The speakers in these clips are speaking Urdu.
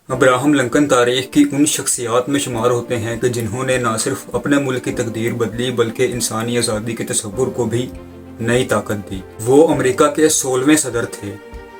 ابراہم لنکن تاریخ کی ان شخصیات میں شمار ہوتے ہیں کہ جنہوں نے نہ صرف اپنے ملک کی تقدیر بدلی بلکہ انسانی آزادی کے تصور کو بھی نئی طاقت دی۔ وہ امریکہ کے 16ویں صدر تھے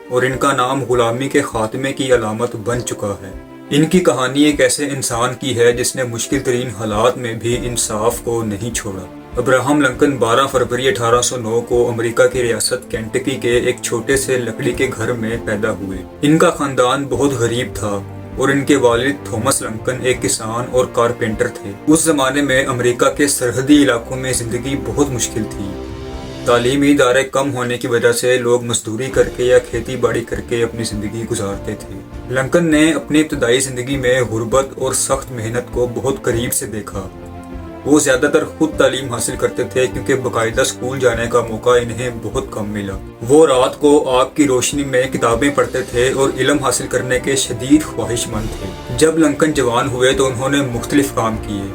اور ان کا نام غلامی کے خاتمے کی علامت بن چکا ہے۔ ان کی کہانی ایک ایسے انسان کی ہے جس نے مشکل ترین حالات میں بھی انصاف کو نہیں چھوڑا۔ ابراہم لنکن 12 فروری 1809 کو امریکہ کی ریاست کینٹکی کے ایک چھوٹے سے لکڑی کے گھر میں پیدا ہوئے۔ ان کا خاندان بہت غریب تھا اور ان کے والد تھامس لنکن ایک کسان اور کارپینٹر تھے۔ اس زمانے میں امریکہ کے سرحدی علاقوں میں زندگی بہت مشکل تھی۔ تعلیمی ادارے کم ہونے کی وجہ سے لوگ مزدوری کر کے یا کھیتی باڑی کر کے اپنی زندگی گزارتے تھے۔ لنکن نے اپنی ابتدائی زندگی میں غربت اور سخت محنت کو بہت قریب سے دیکھا۔ وہ زیادہ تر خود تعلیم حاصل کرتے تھے کیونکہ باقاعدہ اسکول جانے کا موقع انہیں بہت کم ملا۔ وہ رات کو آگ کی روشنی میں کتابیں پڑھتے تھے اور علم حاصل کرنے کے شدید خواہش مند تھے۔ جب لنکن جوان ہوئے تو انہوں نے مختلف کام کیے۔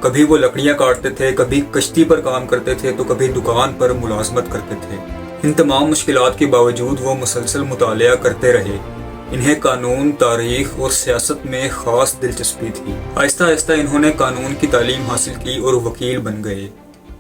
کبھی وہ لکڑیاں کاٹتے تھے، کبھی کشتی پر کام کرتے تھے تو کبھی دکان پر ملازمت کرتے تھے۔ ان تمام مشکلات کے باوجود وہ مسلسل مطالعہ کرتے رہے۔ انہیں قانون، تاریخ اور سیاست میں خاص دلچسپی تھی۔ آہستہ آہستہ انہوں نے قانون کی تعلیم حاصل کی اور وکیل بن گئے۔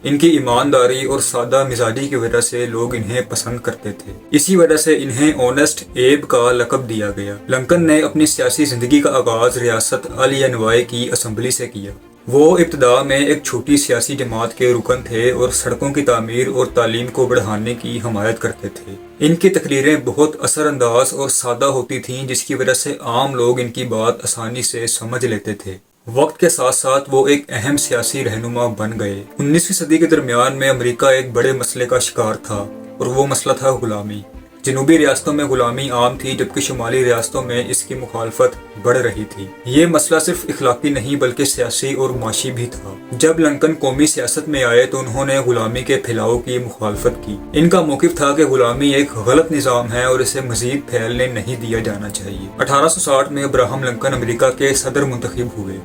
ان کی ایمانداری اور سادہ مزاجی کی وجہ سے لوگ انہیں پسند کرتے تھے۔ اسی وجہ سے انہیں آنےسٹ ایب کا لقب دیا گیا۔ لنکن نے اپنی سیاسی زندگی کا آغاز ریاست الینوائے کی اسمبلی سے کیا۔ وہ ابتدا میں ایک چھوٹی سیاسی جماعت کے رکن تھے اور سڑکوں کی تعمیر اور تعلیم کو بڑھانے کی حمایت کرتے تھے۔ ان کی تقریریں بہت اثر انداز اور سادہ ہوتی تھیں جس کی وجہ سے عام لوگ ان کی بات آسانی سے سمجھ لیتے تھے۔ وقت کے ساتھ ساتھ وہ ایک اہم سیاسی رہنما بن گئے۔ 19ویں صدی کے درمیان میں امریکہ ایک بڑے مسئلے کا شکار تھا اور وہ مسئلہ تھا غلامی۔ جنوبی ریاستوں میں غلامی عام تھی جبکہ شمالی ریاستوں میں اس کی مخالفت بڑھ رہی تھی۔ یہ مسئلہ صرف اخلاقی نہیں بلکہ سیاسی اور معاشی بھی تھا۔ جب لنکن قومی سیاست میں آئے تو انہوں نے غلامی کے پھیلاؤ کی مخالفت کی۔ ان کا موقف تھا کہ غلامی ایک غلط نظام ہے اور اسے مزید پھیلنے نہیں دیا جانا چاہیے۔ 1860 میں ابراہم لنکن امریکہ کے صدر منتخب ہوئے۔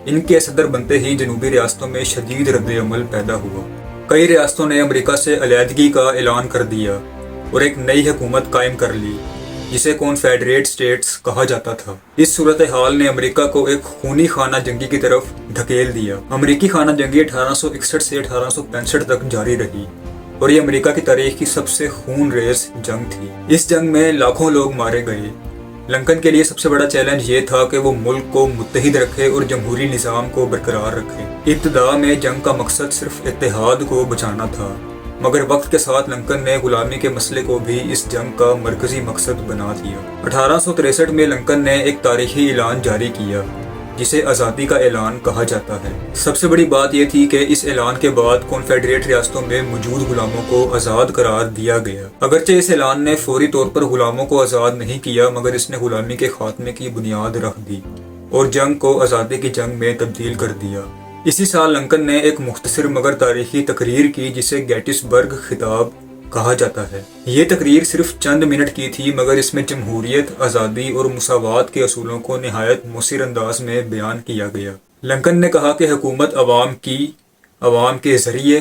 ان کے صدر بنتے ہی جنوبی ریاستوں میں شدید رد عمل پیدا ہوا۔ کئی ریاستوں نے امریکہ سے علیحدگی کا اعلان کر دیا اور ایک نئی حکومت قائم کر لی جسے کانفیڈریٹ اسٹیٹس کہا جاتا تھا۔ اس صورتحال نے امریکہ کو ایک خونی خانہ جنگی کی طرف دھکیل دیا۔ امریکی خانہ جنگی 1861 سے 1865 تک جاری رہی اور یہ امریکہ کی تاریخ کی سب سے خون ریز جنگ تھی۔ اس جنگ میں لاکھوں لوگ مارے گئے۔ لنکن کے لیے سب سے بڑا چیلنج یہ تھا کہ وہ ملک کو متحد رکھے اور جمہوری نظام کو برقرار رکھے۔ ابتدا میں جنگ کا مقصد صرف اتحاد کو بچانا تھا، مگر وقت کے ساتھ لنکن نے غلامی کے مسئلے کو بھی اس جنگ کا مرکزی مقصد بنا دیا۔ 1863 میں لنکن نے ایک تاریخی اعلان جاری کیا جسے آزادی کا اعلان کہا جاتا ہے۔ سب سے بڑی بات یہ تھی کہ اس اعلان کے بعد کانفیڈریٹ ریاستوں میں موجود غلاموں کو آزاد قرار دیا گیا۔ اگرچہ اس اعلان نے فوری طور پر غلاموں کو آزاد نہیں کیا مگر اس نے غلامی کے خاتمے کی بنیاد رکھ دی اور جنگ کو آزادی کی جنگ میں تبدیل کر دیا۔ اسی سال لنکن نے ایک مختصر مگر تاریخی تقریر کی جسے گیٹس برگ خطاب کہا جاتا ہے۔ یہ تقریر صرف چند منٹ کی تھی مگر اس میں جمہوریت، آزادی اور مساوات کے اصولوں کو نہایت مؤثر انداز میں بیان کیا گیا۔ لنکن نے کہا کہ حکومت عوام کی، عوام کے ذریعے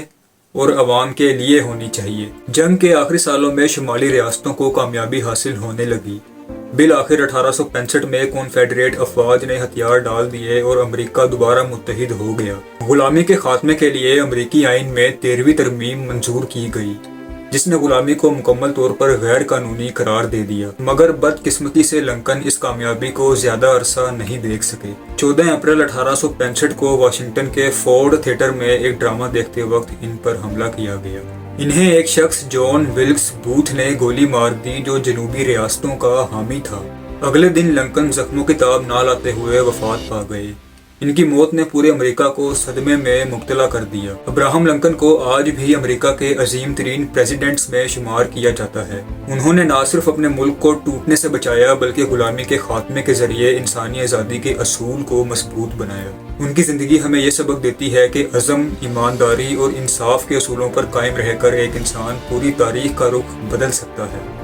اور عوام کے لیے ہونی چاہیے۔ جنگ کے آخری سالوں میں شمالی ریاستوں کو کامیابی حاصل ہونے لگی۔ بالآخر 1865 میں کانفیڈریٹ افواج نے ہتھیار ڈال دیے اور امریکہ دوبارہ متحد ہو گیا۔ غلامی کے خاتمے کے لیے امریکی آئین میں 13ویں ترمیم منظور کی گئی جس نے غلامی کو مکمل طور پر غیر قانونی قرار دے دیا، مگر بدقسمتی سے لنکن اس کامیابی کو زیادہ عرصہ نہیں دیکھ سکے۔ 14 اپریل 1865 کو واشنگٹن کے فورڈ تھیٹر میں ایک ڈرامہ دیکھتے وقت ان پر حملہ کیا گیا۔ انہیں ایک شخص جان ویلکس بوتھ نے گولی مار دی جو جنوبی ریاستوں کا حامی تھا۔ اگلے دن لنکن زخموں کی تاب نہ لاتے ہوئے وفات پا گئے۔ ان کی موت نے پورے امریکہ کو صدمے میں مبتلا کر دیا۔ ابراہم لنکن کو آج بھی امریکہ کے عظیم ترین پریزیڈنٹس میں شمار کیا جاتا ہے۔ انہوں نے نہ صرف اپنے ملک کو ٹوٹنے سے بچایا بلکہ غلامی کے خاتمے کے ذریعے انسانی آزادی کے اصول کو مضبوط بنایا۔ ان کی زندگی ہمیں یہ سبق دیتی ہے کہ عزم، ایمانداری اور انصاف کے اصولوں پر قائم رہ کر ایک انسان پوری تاریخ کا رخ بدل سکتا ہے۔